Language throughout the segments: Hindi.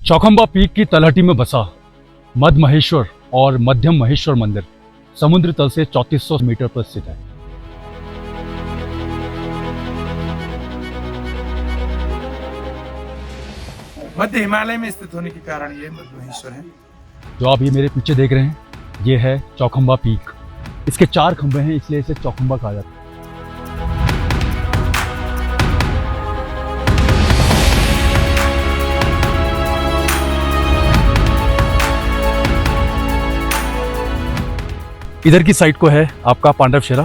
चौखंबा पीक की तलहटी में बसा मध्य महेश्वर और मध्यम महेश्वर मंदिर समुद्र तल से 3400 मीटर पर स्थित है। मध्य हिमालय में स्थित होने के कारण ये मध्य महेश्वर है। जो आप ये मेरे पीछे देख रहे हैं ये है चौखंबा पीक। इसके 4 खंभे हैं इसलिए इसे चौखंबा कहा जाता है। इधर की साइड को है आपका पांडवशिला।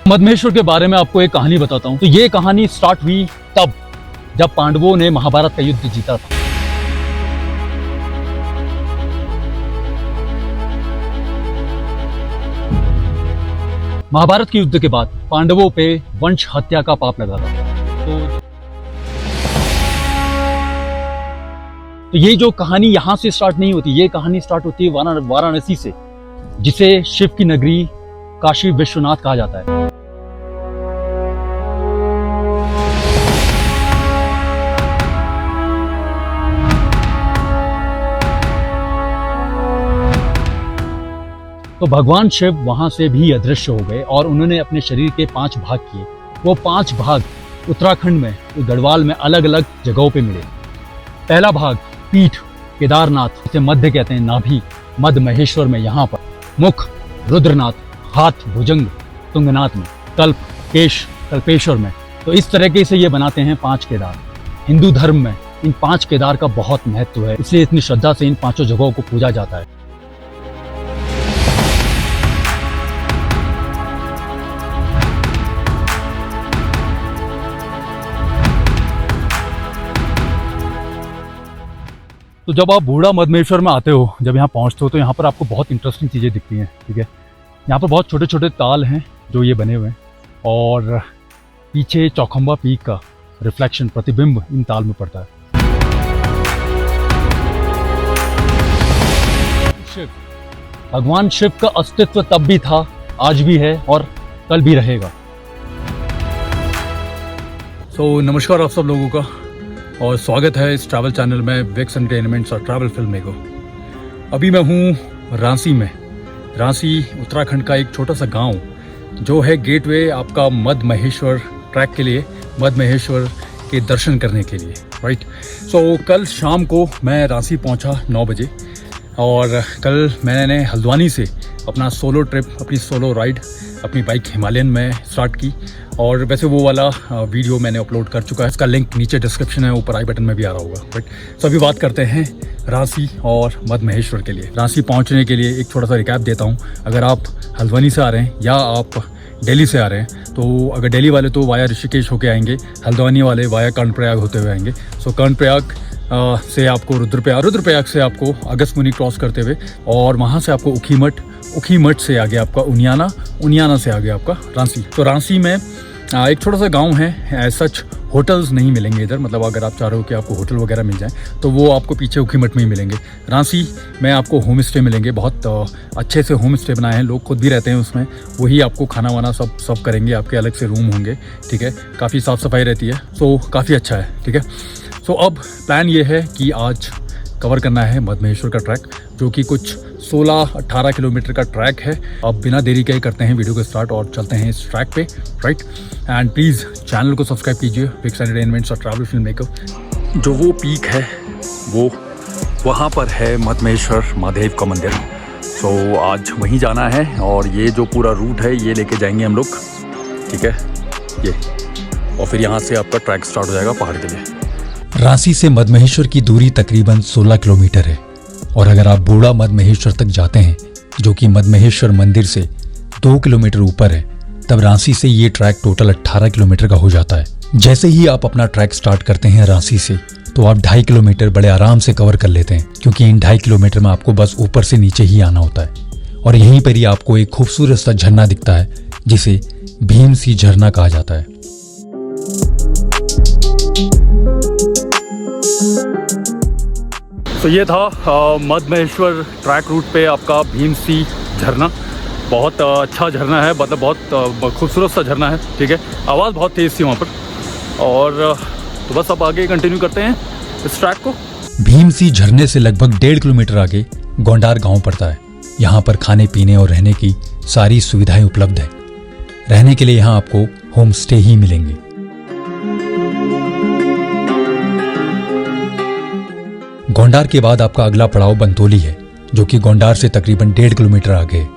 मधमेश्वर के बारे में आपको एक कहानी बताता हूं। तो ये कहानी स्टार्ट हुई तब जब पांडवों ने महाभारत का युद्ध जीता था। महाभारत के युद्ध के बाद पांडवों पे वंश हत्या का पाप लगा था। तो ये जो कहानी यहां से स्टार्ट नहीं होती, ये कहानी स्टार्ट होती है वाराणसी से, जिसे शिव की नगरी काशी विश्वनाथ कहा जाता है। तो भगवान शिव वहां से भी अदृश्य हो गए और उन्होंने अपने शरीर के 5 भाग किए। वो 5 भाग उत्तराखंड में गढ़वाल में अलग अलग जगहों पे मिले। पहला भाग पीठ केदारनाथ, इसे मध्य कहते हैं, नाभि मध्य महेश्वर में यहाँ पर, मुख रुद्रनाथ, हाथ भुजंग तुंगनाथ में, कल्प केश कल्पेश्वर में। तो इस तरीके से ये बनाते हैं 5 केदार। हिंदू धर्म में इन 5 केदार का बहुत महत्व है, इसलिए इतनी श्रद्धा से इन 5 जगहों को पूजा जाता है। तो जब आप बूढ़ा मधमेश्वर में आते हो, जब यहाँ पहुँचते हो, तो यहाँ पर आपको बहुत इंटरेस्टिंग चीज़ें दिखती हैं। ठीक है, यहाँ पर बहुत छोटे छोटे ताल हैं जो ये बने हुए हैं और पीछे चौखंबा पीक का रिफ्लेक्शन प्रतिबिंब इन ताल में पड़ता है। शिव, भगवान शिव का अस्तित्व तब भी था, आज भी है और कल भी रहेगा। नमस्कार आप सब लोगों का और स्वागत है इस ट्रैवल चैनल में, विक्स एंटरटेनमेंट्स और ट्रैवल फिल्म मेकर। अभी मैं हूँ रांसी में। रांसी उत्तराखंड का एक छोटा सा गांव जो है गेटवे आपका मध्य महेश्वर ट्रैक के लिए, मध्य महेश्वर के दर्शन करने के लिए, राइट। कल शाम को मैं रांसी पहुँचा 9 बजे और कल मैंने हल्द्वानी से अपना सोलो ट्रिप, अपनी सोलो राइड अपनी बाइक हिमालयन में स्टार्ट की। और वैसे वो वाला वीडियो मैंने अपलोड कर चुका है, इसका लिंक नीचे डिस्क्रिप्शन है, ऊपर आई बटन में भी आ रहा होगा, राइट। अभी बात करते हैं रांसी और मध्य महेश्वर के लिए। रांसी पहुंचने के लिए एक छोटा सा रिकैप देता हूं। अगर आप हल्द्वानी से आ रहे हैं या आप दिल्ली से आ रहे हैं, तो अगर दिल्ली वाले तो वाया ऋषिकेश होके आएंगे, हल्द्वानी वाले वाया कर्णप्रयाग होते हुए आएंगे। कर्णप्रयाग से आपको रुद्रप्रयाग से आपको अगस्त्यमुनि क्रॉस करते हुए और वहाँ से आपको उखीमठ से आगे आपका उनियाना से आगे आपका रांसी। तो रांसी में एक छोटा सा गांव है, सच होटल्स नहीं मिलेंगे इधर, मतलब अगर आप चाह रहे हो कि आपको होटल वगैरह मिल जाए तो वो आपको पीछे उखीमठ में ही मिलेंगे। रांसी में आपको होम स्टे मिलेंगे, बहुत अच्छे से होम स्टे बनाए हैं, लोग खुद भी रहते हैं उसमें, वही आपको खाना वाना सब करेंगे, आपके अलग से रूम होंगे। ठीक है, काफ़ी साफ़ सफाई रहती है, सो काफ़ी अच्छा है। ठीक है, अब प्लान ये है कि आज कवर करना है मध्य महेश्वर का ट्रैक, जो कि कुछ 16-18 किलोमीटर का ट्रैक है। अब बिना देरी के करते हैं वीडियो को स्टार्ट और चलते हैं इस ट्रैक पे, राइट। एंड प्लीज़ चैनल को सब्सक्राइब कीजिए, विक्स एंटरटेनमेंट्स और ट्रैवल फिल्म मेकर। जो वो पीक है वो वहाँ पर है मध्य महेश्वर महादेव का मंदिर। आज वहीं जाना है और ये जो पूरा रूट है ये लेके जाएंगे हम लोग। ठीक है, ये और फिर यहाँ से आपका ट्रैक स्टार्ट हो जाएगा पहाड़ के लिए। रांसी से मध्य महेश्वर की दूरी तकरीबन 16 किलोमीटर है और अगर आप बूढ़ा मध्य महेश्वर तक जाते हैं, जो कि मध्य महेश्वर मंदिर से 2 किलोमीटर ऊपर है, तब रांसी से ये ट्रैक टोटल 18 किलोमीटर का हो जाता है। जैसे ही आप अपना ट्रैक स्टार्ट करते हैं रांसी से, तो आप 2.5 किलोमीटर बड़े आराम से कवर कर लेते हैं, क्योंकि इन 2.5 किलोमीटर में आपको बस ऊपर से नीचे ही आना होता है। और यहीं पर ही आपको एक खूबसूरत सा झरना दिखता है जिसे भीमसी झरना कहा जाता है। तो ये था मध्य महेश्वर ट्रैक रूट पे आपका भीमसी झरना। बहुत अच्छा झरना है, मतलब बहुत खूबसूरत सा झरना है, ठीक है। आवाज़ बहुत तेज़ थी वहाँ पर। और तो बस अब आगे कंटिन्यू करते हैं इस ट्रैक को। भीमसी झरने से लगभग 1.5 किलोमीटर आगे गोंडार गांव पड़ता है। यहाँ पर खाने पीने और रहने की सारी सुविधाएं उपलब्ध है। रहने के लिए यहाँ आपको होम स्टे ही मिलेंगे। गोंडार के बाद आपका अगला पड़ाव बंतोली है, जो कि गोंडार से तकरीबन 1.5 किलोमीटर आगे है।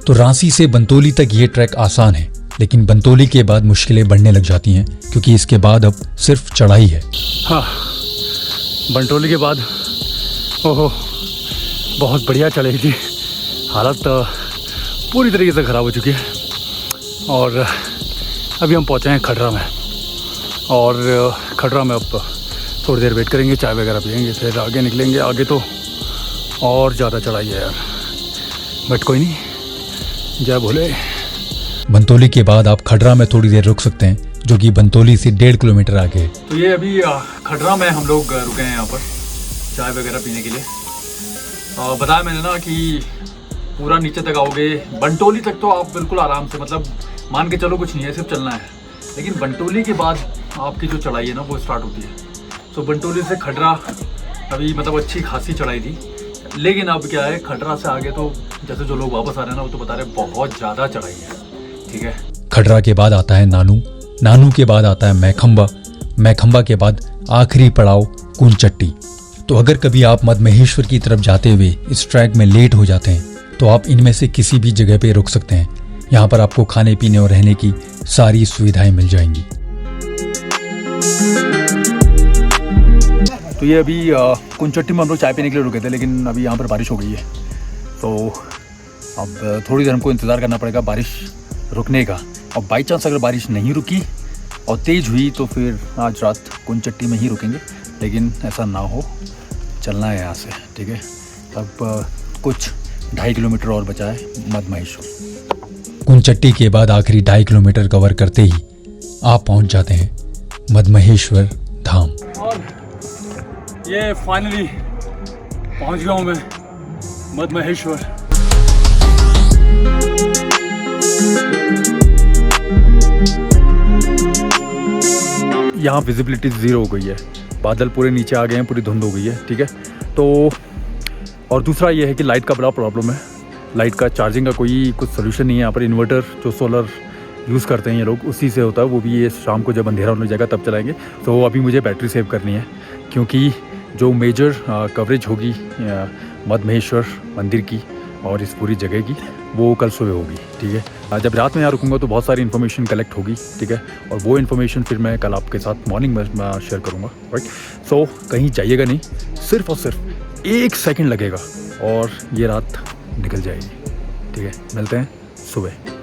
तो रांसी से बंतोली तक ये ट्रैक आसान है, लेकिन बंतोली के बाद मुश्किलें बढ़ने लग जाती हैं, क्योंकि इसके बाद अब सिर्फ चढ़ाई है। हाँ, बंटोली के बाद ओहो बहुत बढ़िया चढ़ाई थी। हालत पूरी तरीके से ख़राब हो चुकी है। और अभी हम पहुँचे हैं खडरा में, और खडरा में अब थोड़ी देर वेट करेंगे, चाय वगैरह पियेंगे, फिर आगे निकलेंगे। आगे तो और ज़्यादा चढ़ाई है यार, बट कोई नहीं, जय भोले। बंतोली के बाद आप खडरा में थोड़ी देर रुक सकते हैं, जो कि बंतोली से 1.5 किलोमीटर आगे है। तो ये अभी खडरा में हम लोग रुके हैं यहाँ पर चाय वगैरह पीने के लिए। बताया मैंने ना कि पूरा नीचे तक आओगे, बंटोली तक तो आप बिल्कुल आराम से, मतलब मान के चलो कुछ नहीं है, सिर्फ चलना है। लेकिन बंटोली के बाद आपकी जो चढ़ाई है ना वो स्टार्ट होती है। तो बंटोली से खडरा अभी मतलब अच्छी खासी चढ़ाई थी, लेकिन अब क्या है, खडरा से आगे तो जैसे जो लोग वापस आ रहे हैं ना वो तो बता रहे बहुत ज़्यादा चढ़ाई है, ठीक है। खडरा के बाद आता है नानू, नानू के बाद आता है मैखंबा, मैखंबा के बाद आखिरी पड़ाव कुंचट्टी। तो अगर कभी आप मध्य महेश्वर की तरफ जाते हुए इस ट्रैक में लेट हो जाते हैं तो आप इनमें से किसी भी जगह पे रुक सकते हैं। यहाँ पर आपको खाने पीने और रहने की सारी सुविधाएं मिल जाएंगी। तो ये अभी कुंचट्टी में हम लोग चाय पीने के लिए रुके थे, लेकिन अभी यहाँ पर बारिश हो गई है, तो अब थोड़ी देर हमको इंतज़ार करना पड़ेगा बारिश रुकने का। और बाई चांस अगर बारिश नहीं रुकी और तेज़ हुई तो फिर आज रात कुंचट्टी में ही रुकेंगे, लेकिन ऐसा ना हो, चलना है यहाँ से, ठीक है। अब कुछ 2.5 किलोमीटर और बचा है मध्य महेश्वर। कुंचट्टी के बाद आखिरी 2.5 किलोमीटर कवर करते ही आप पहुँच जाते हैं मध्य महेश्वर धाम। और ये फाइनली पहुँच गया हूँ मैं मध्य महेश्वर। यहाँ विजिबिलिटी 0 हो गई है, बादल पूरे नीचे आ गए हैं, पूरी धुंध हो गई है, ठीक है। तो और दूसरा ये है कि लाइट का बड़ा प्रॉब्लम है, लाइट का चार्जिंग का कोई कुछ सोल्यूशन नहीं है। यहाँ पर इन्वर्टर जो सोलर यूज़ करते हैं ये लोग, उसी से होता है, वो भी ये शाम को जब अंधेरा होने जाएगा तब चलाएंगे। तो अभी मुझे बैटरी सेव करनी है, क्योंकि जो मेजर कवरेज होगी मध्य महेश्वर मंदिर की और इस पूरी जगह की, वो कल सुबह होगी, ठीक है। जब रात में यहाँ रुकूंगा तो बहुत सारी इन्फॉर्मेशन कलेक्ट होगी, ठीक है, और वो इन्फॉर्मेशन फिर मैं कल आपके साथ मॉर्निंग में शेयर करूँगा, राइट। सो कहीं जाइएगा नहीं, सिर्फ और सिर्फ 1 सेकंड लगेगा और ये रात निकल जाएगी, ठीक है। मिलते हैं सुबह।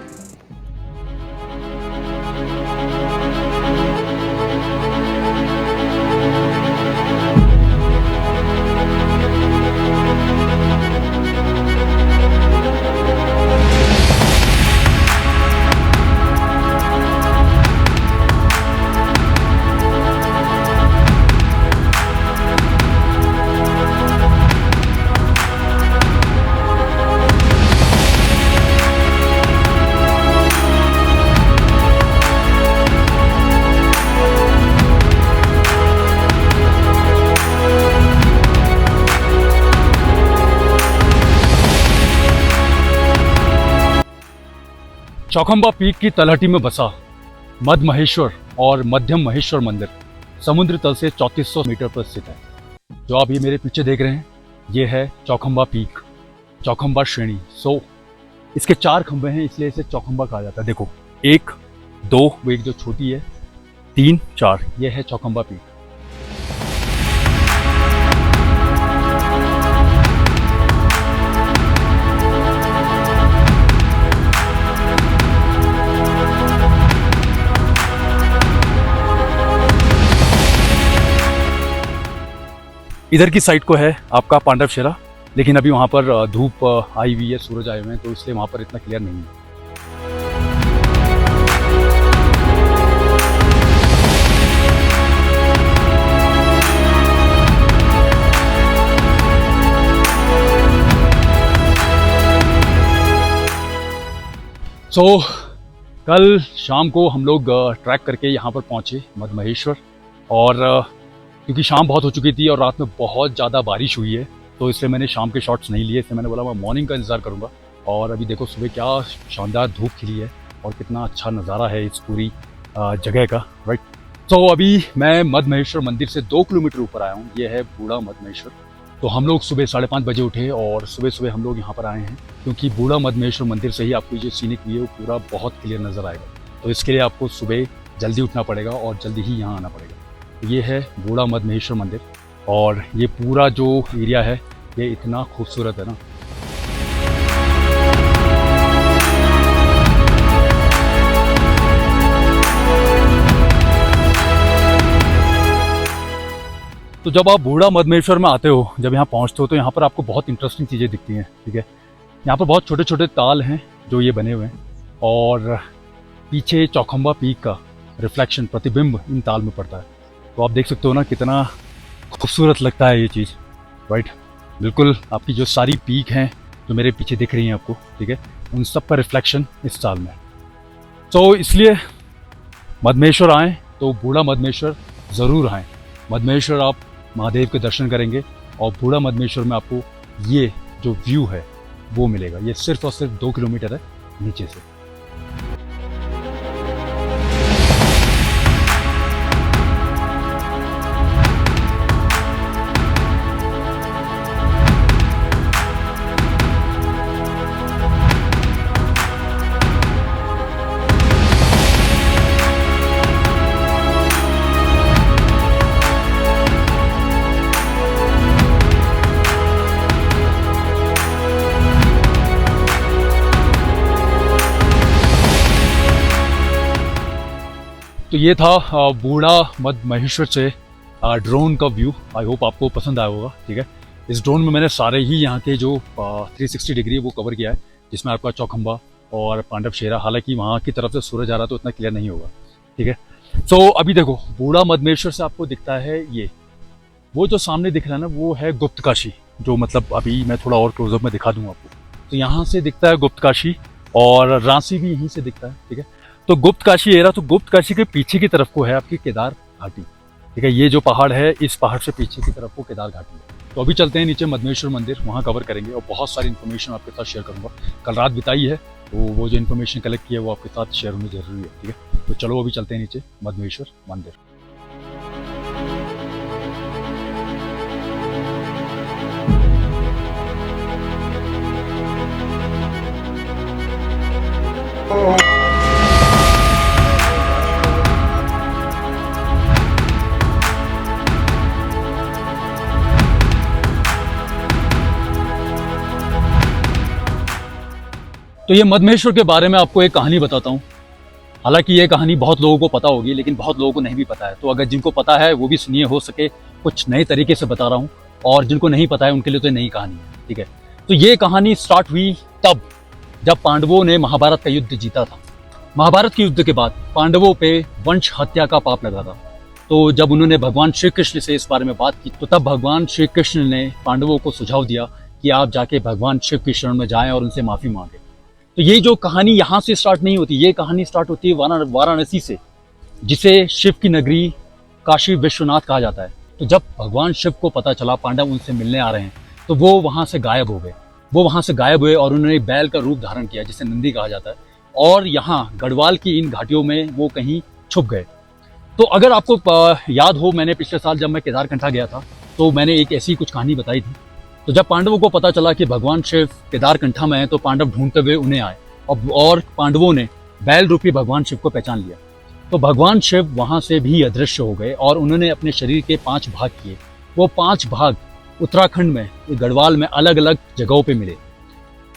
चौखंबा पीक की तलहटी में बसा मध्य महेश्वर और मध्यम महेश्वर मंदिर समुद्र तल से 3400 मीटर पर स्थित है। जो आप ये मेरे पीछे देख रहे हैं, ये है चौखंबा पीक, चौखंबा श्रेणी। सो इसके 4 खंभे हैं, इसलिए इसे चौखंबा कहा जाता है। देखो 1, 2, वो एक जो छोटी है, 3, 4, ये है चौखंबा पीक। इधर की साइड को है आपका पांडव शेरा, लेकिन अभी वहाँ पर धूप आई हुई है, सूरज आए हुए हैं, तो इसलिए वहाँ पर इतना क्लियर नहीं है। सो कल शाम को हम लोग ट्रैक करके यहाँ पर पहुँचे मद्महेश्वर, और क्योंकि शाम बहुत हो चुकी थी और रात में बहुत ज़्यादा बारिश हुई है, तो इसलिए मैंने शाम के शॉट्स नहीं लिए। इसलिए मैंने बोला मैं मॉर्निंग का इंतज़ार करूँगा। और अभी देखो सुबह क्या शानदार धूप खिली है और कितना अच्छा नज़ारा है इस पूरी जगह का, राइट। तो अभी मैं मद्महेश्वर मंदिर से 2 किलोमीटर ऊपर आया हूँ। ये है बूढ़ा मद्महेश्वर। तो हम लोग सुबह 5:30 बजे उठे और सुबह सुबह हम लोग यहाँ पर आए हैं, क्योंकि बूढ़ा मद्महेश्वर मंदिर से ही आपको जो सीनिक व्यू है वो पूरा बहुत क्लियर नज़र आएगा। तो इसके लिए आपको सुबह जल्दी उठना पड़ेगा और जल्दी ही यहाँ आना पड़ेगा। तो ये है बूढ़ा मद्महेश्वर मंदिर, और ये पूरा जो एरिया है ये इतना खूबसूरत है ना। तो जब आप बूढ़ा मद्महेश्वर में आते हो, जब यहाँ पहुँचते हो, तो यहाँ पर आपको बहुत इंटरेस्टिंग चीज़ें दिखती हैं, ठीक है। यहाँ पर बहुत छोटे छोटे ताल हैं जो ये बने हुए हैं, और पीछे चौखंबा पीक का रिफ्लेक्शन, प्रतिबिंब इन ताल में पड़ता है। तो आप देख सकते हो ना कितना खूबसूरत लगता है ये चीज़, राइट। बिल्कुल आपकी जो सारी पीक हैं जो मेरे पीछे दिख रही हैं आपको, ठीक है, उन सब का रिफ्लेक्शन इस ताल में। तो इसलिए मद्महेश्वर आएँ तो बूढ़ा मद्महेश्वर ज़रूर आएँ। मद्महेश्वर आप महादेव के दर्शन करेंगे, और बूढ़ा मद्महेश्वर में आपको ये जो व्यू है वो मिलेगा। ये सिर्फ और सिर्फ 2 किलोमीटर है नीचे से। तो ये था बूढ़ा मद्महेश्वर से ड्रोन का व्यू। आई होप आपको पसंद आया होगा, ठीक है। इस ड्रोन में मैंने सारे ही यहाँ के जो 360 डिग्री है वो कवर किया है, जिसमें आपका चौखंबा और पांडव शेरा, हालांकि वहाँ की तरफ से सूरज आ रहा तो इतना क्लियर नहीं होगा, ठीक है। तो अभी देखो बूढ़ा मद्महेश्वर से आपको दिखता है ये, वो जो सामने दिख रहा है ना, वो है गुप्तकाशी, जो मतलब अभी मैं थोड़ा और क्लोजअप में दिखा दूँ आपको। तो यहाँ से दिखता है गुप्तकाशी, और रांसी भी यहीं से दिखता है, ठीक है। तो गुप्तकाशी एरा, तो गुप्तकाशी के पीछे की तरफ को है आपकी केदार घाटी, ठीक है। ये जो पहाड़ है, इस पहाड़ से पीछे की तरफ को केदार घाटी है। तो अभी चलते हैं नीचे मद्महेश्वर मंदिर, वहाँ कवर करेंगे और बहुत सारी इन्फॉर्मेशन आपके साथ शेयर करूँगा। कल रात बिताई है, तो वो जो इन्फॉर्मेशन कलेक्ट की है वो आपके साथ शेयर होनी जरूरी है, ठीक है। तो चलो अभी चलते हैं नीचे मद्महेश्वर मंदिर। तो ये मद्महेश्वर के बारे में आपको एक कहानी बताता हूँ। हालांकि ये कहानी बहुत लोगों को पता होगी, लेकिन बहुत लोगों को नहीं भी पता है। तो अगर जिनको पता है वो भी सुनिए, हो सके कुछ नए तरीके से बता रहा हूँ, और जिनको नहीं पता है उनके लिए तो नई कहानी है, ठीक है। तो ये कहानी स्टार्ट हुई तब जब पांडवों ने महाभारत का युद्ध जीता था। महाभारत के युद्ध के बाद पांडवों पे वंश हत्या का पाप लगा था। तो जब उन्होंने भगवान श्री कृष्ण से इस बारे में बात की, तो तब भगवान श्री कृष्ण ने पांडवों को सुझाव दिया कि आप जाके भगवान शिव की शरण में जाएं और उनसे माफी मांगे। तो ये जो कहानी यहाँ से स्टार्ट नहीं होती, ये कहानी स्टार्ट होती है वाराणसी से, जिसे शिव की नगरी काशी विश्वनाथ कहा जाता है। तो जब भगवान शिव को पता चला पांडव उनसे मिलने आ रहे हैं, तो वो वहाँ से गायब हो गए। वो वहाँ से गायब हुए और उन्होंने बैल का रूप धारण किया, जिसे नंदी कहा जाता है, और यहाँ गढ़वाल की इन घाटियों में वो कहीं छुप गए। तो अगर आपको याद हो, मैंने पिछले साल जब मैं केदारकंठा गया था तो मैंने एक ऐसी कुछ कहानी बताई थी। तो जब पांडवों को पता चला कि भगवान शिव केदारकंठा में है, तो पांडव ढूंढते हुए उन्हें आए, और पांडवों ने बैल रूपी भगवान शिव को पहचान लिया। तो भगवान शिव वहाँ से भी अदृश्य हो गए और उन्होंने अपने शरीर के 5 भाग किए। वो 5 भाग उत्तराखंड में, गढ़वाल में अलग अलग जगहों पे मिले।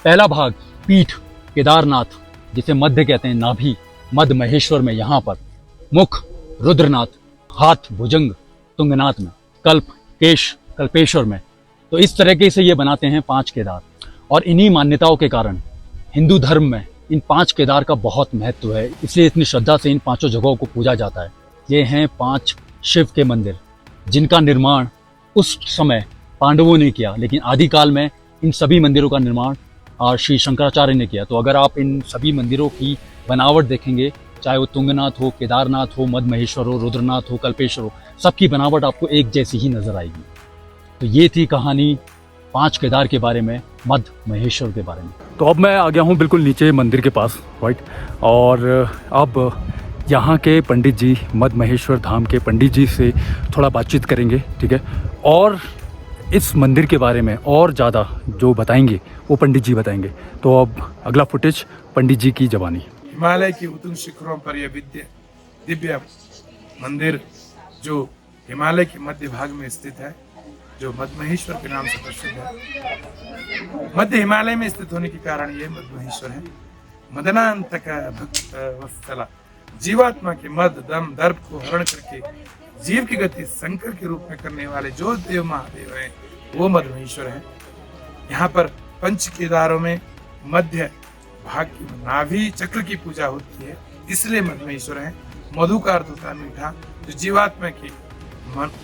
पहला भाग पीठ केदारनाथ, जिसे मध्य कहते हैं, नाभि मद्महेश्वर में यहाँ पर, मुख रुद्रनाथ, हाथ भुजंग तुंगनाथ में, कल्प केश कल्पेश्वर में, तो इस तरीके से ये बनाते हैं 5 केदार। और इन्हीं मान्यताओं के कारण हिंदू धर्म में इन 5 केदार का बहुत महत्व है, इसलिए इतनी श्रद्धा से इन 5 जगहों को पूजा जाता है। ये हैं 5 शिव के मंदिर जिनका निर्माण उस समय पांडवों ने किया, लेकिन आदिकाल में इन सभी मंदिरों का निर्माण श्री शंकराचार्य ने किया। तो अगर आप इन सभी मंदिरों की बनावट देखेंगे, चाहे वो तुंगनाथ हो, केदारनाथ हो, मद महेश्वर हो, रुद्रनाथ हो, कल्पेश्वर हो, सबकी बनावट आपको एक जैसी ही नजर आएगी। तो ये थी कहानी 5 केदार के बारे में, मद महेश्वर के बारे में। तो अब मैं आ गया हूँ बिल्कुल नीचे मंदिर के पास, राइट। और अब यहाँ के पंडित जी, मद महेश्वर धाम के पंडित जी से थोड़ा बातचीत करेंगे, ठीक है। और इस मंदिर के बारे में और ज़्यादा जो बताएंगे वो पंडित जी बताएंगे। तो अब अगला फुटेज पंडित जी की ज़बानी। हिमालय की उत्तुंग शिखरों पर यह दिव्य मंदिर जो हिमालय के मध्य भाग में स्थित है, जो मद महेश्वर के नाम से प्रसिद्ध है। मध्य हिमालय में स्थित होने के कारण यह मद महेश्वर है। मदनांतक भक्त वत्सला, जीवात्मा के मद दम दर्प को हरण करके जीव की गति शंकर के रूप में करने वाले जो देव महादेव हैं वो मद महेश्वर है। यहाँ पर 5 केदारों में मध्य भाग की नाभि चक्र की पूजा होती है, इसलिए मद महेश्वर है। मधु का अर्थ होता है मीठा, जो जीवात्मा की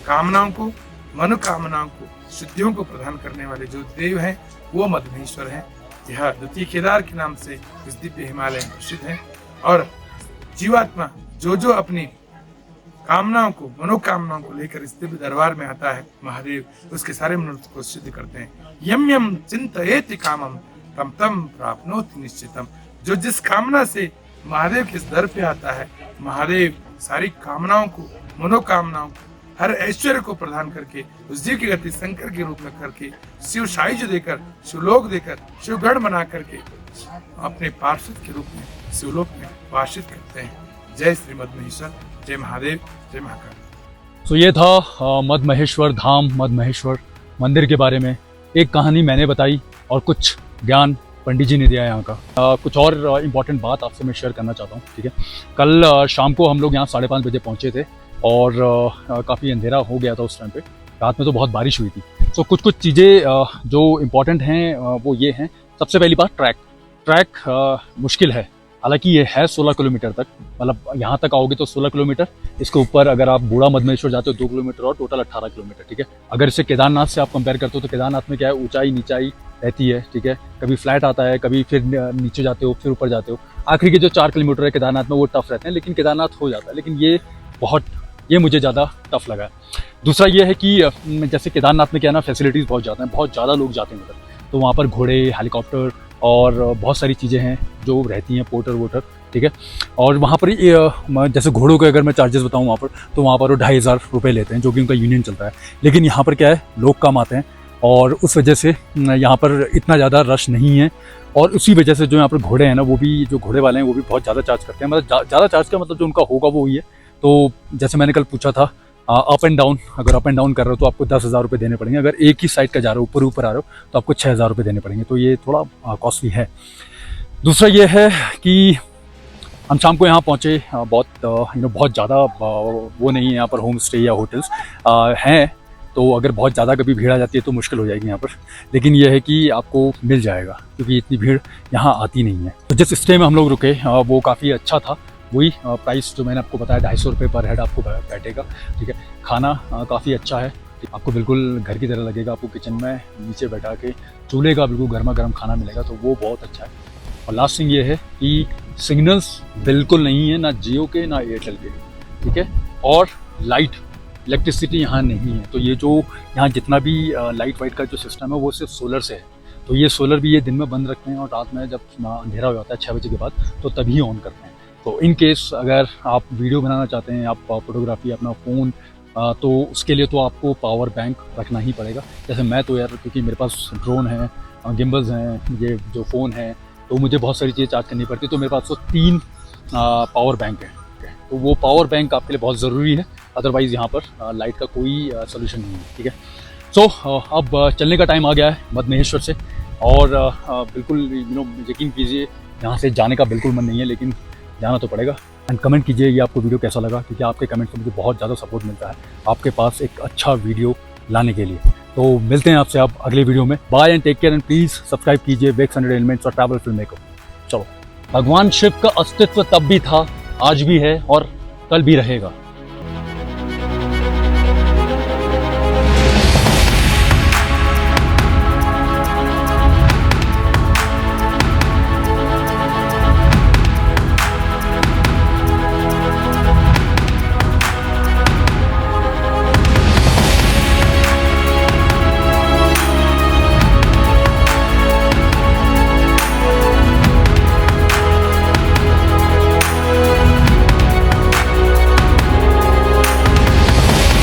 कामनाओं को, मनोकामनाओं को, सिद्धियों को प्रदान करने वाले जो देव हैं वो मद महेश्वर है। यह द्वितीय केदार के नाम से इस दिव्य हिमालय में प्रसिद्ध है। और जीवात्मा जो अपनी कामनाओं को, मनोकामनाओं को लेकर इस दिव्य दरबार में आता है, महादेव उसके सारे मनोरथ को सिद्ध करते हैं। यम यम चिंतयेति कामम तम तम प्राप्नोति निश्चितम। जो जिस कामना से महादेव के इस दर पे आता है, महादेव सारी कामनाओं को, मनोकामनाओं को, हर ऐश्वर्य को प्रदान करके उस जीव की गति शंकर के रूप में करके, शिव सायुज्य देकर, शिवलोक देकर, शिवगढ़ बना करके अपने पार्षद के रूप में शिवलोक में वासित करते हैं। जय श्री मद महेश्वर, जय महादेव, जय महाकाल। तो ये था मद महेश्वर धाम, मद महेश्वर मंदिर के बारे में एक कहानी मैंने बताई और कुछ ज्ञान पंडित जी ने दिया यहाँ का। कुछ और इम्पोर्टेंट बात आपसे मैं शेयर करना चाहता हूँ, ठीक है। कल शाम को हम लोग यहाँ 5:30 बजे पहुँचे थे और काफ़ी अंधेरा हो गया था उस टाइम पे। रात में तो बहुत बारिश हुई थी। तो कुछ चीज़ें जो इम्पोर्टेंट हैं वो ये हैं। सबसे पहली बात, ट्रैक मुश्किल है, हालांकि ये है 16 किलोमीटर तक, मतलब यहाँ तक आओगे तो 16 किलोमीटर, इसके ऊपर अगर आप बूढ़ा मद महेश्वर जाते हो 2 किलोमीटर और टोटल 18 किलोमीटर, ठीक है। अगर इसे केदारनाथ से आप कंपेयर करते हो तो केदारनाथ में क्या है, ऊंचाई नीचाई रहती है, ठीक है। कभी फ्लैट आता है, कभी फिर नीचे जाते हो, फिर ऊपर जाते हो। आखिरी के जो 4 किलोमीटर है केदारनाथ में वो टफ रहते हैं, लेकिन केदारनाथ हो जाता है। लेकिन ये मुझे ज़्यादा टफ लगा। दूसरा ये है कि जैसे केदारनाथ में क्या है ना, फैसिलिटीज़ बहुत ज़्यादा हैं, बहुत ज़्यादा लोग जाते हैं उधर। तो वहाँ पर घोड़े, हेलीकॉप्टर और बहुत सारी चीज़ें हैं जो रहती हैं, पोर्टर वोटर, ठीक है। और वहाँ पर जैसे घोड़ों के अगर मैं चार्जेस बताऊँ वहाँ पर, तो वहाँ पर वो 2500 रुपये लेते हैं, जो कि उनका यूनियन चलता है। लेकिन यहाँ पर क्या है, लोग कम आते हैं और उस वजह से यहाँ पर इतना ज़्यादा रश नहीं है। और उसी वजह से जो यहाँ पर घोड़े हैं ना, वो भी जो घोड़े वाले हैं वो भी बहुत ज़्यादा चार्ज करते हैं। मतलब ज़्यादा चार्ज का मतलब जो उनका होगा वो ही है। तो जैसे मैंने कल पूछा था, अप एंड डाउन, अगर अप एंड डाउन कर रहे हो तो आपको 10,000 रुपये देने पड़ेंगे। अगर एक ही साइड का जा रहे हो, ऊपर आ रहे हो, तो आपको 6,000 रुपये देने पड़ेंगे। तो ये थोड़ा कॉस्टली है। दूसरा ये है कि हम शाम को यहाँ पहुँचे, बहुत ज़्यादा वो नहीं है यहाँ पर होम स्टे या होटल्स हैं। तो अगर बहुत ज़्यादा कभी भीड़ आ जाती है तो मुश्किल हो जाएगी यहाँ पर। लेकिन यह है कि आपको मिल जाएगा, क्योंकि इतनी भीड़ यहाँ आती नहीं है। तो जिस स्टे में हम लोग रुके वो काफ़ी अच्छा था। वही प्राइस जो मैंने आपको बताया, 250 रुपये पर हेड आपको बैठेगा, ठीक है। खाना काफ़ी अच्छा है, आपको बिल्कुल घर की तरह लगेगा। आपको किचन में नीचे बैठा के चूल्हे का बिल्कुल गर्मा गर्म खाना मिलेगा, तो वो बहुत अच्छा है। और लास्ट थिंग ये है कि सिग्नल्स बिल्कुल नहीं है, ना जियो के ना एयरटेल के, ठीक है। और इलेक्ट्रिसिटी यहाँ नहीं है। तो ये जो यहाँ जितना भी लाइट वाइट का जो सिस्टम है वो सिर्फ सोलर से है। तो ये सोलर भी ये दिन में बंद रखते हैं और रात में जब अंधेरा हो जाता है 6 बजे के बाद तो तभी ऑन करते हैं। तो इन केस अगर आप वीडियो बनाना चाहते हैं, आप फोटोग्राफी, अपना फ़ोन, तो उसके लिए तो आपको पावर बैंक रखना ही पड़ेगा। जैसे मैं तो यार, क्योंकि मेरे पास ड्रोन है, गिम्बल्स हैं, ये जो फ़ोन है, तो मुझे बहुत सारी चीज़ें चार्ज करनी पड़ती है। तो मेरे पास तो 3 पावर बैंक है, तो वो पावर बैंक आपके लिए बहुत ज़रूरी है। अदरवाइज़ यहाँ पर लाइट का कोई सोल्यूशन नहीं है, ठीक है। सो अब चलने का टाइम आ गया है मद महेश्वर से। और बिल्कुल यकीन कीजिए, यहाँ से जाने का बिल्कुल मन नहीं है, लेकिन जाना तो पड़ेगा। एंड कमेंट कीजिए ये आपको वीडियो कैसा लगा, क्योंकि आपके कमेंट से मुझे बहुत ज़्यादा सपोर्ट मिलता है आपके पास एक अच्छा वीडियो लाने के लिए। तो मिलते हैं आपसे आप अगले वीडियो में। Bye and take care and please subscribe कीजिए वेक्स एंटरटेनमेंट्स और ट्रैवल फिल्म को। चलो, भगवान शिव का अस्तित्व तब भी था, आज भी है और कल भी रहेगा।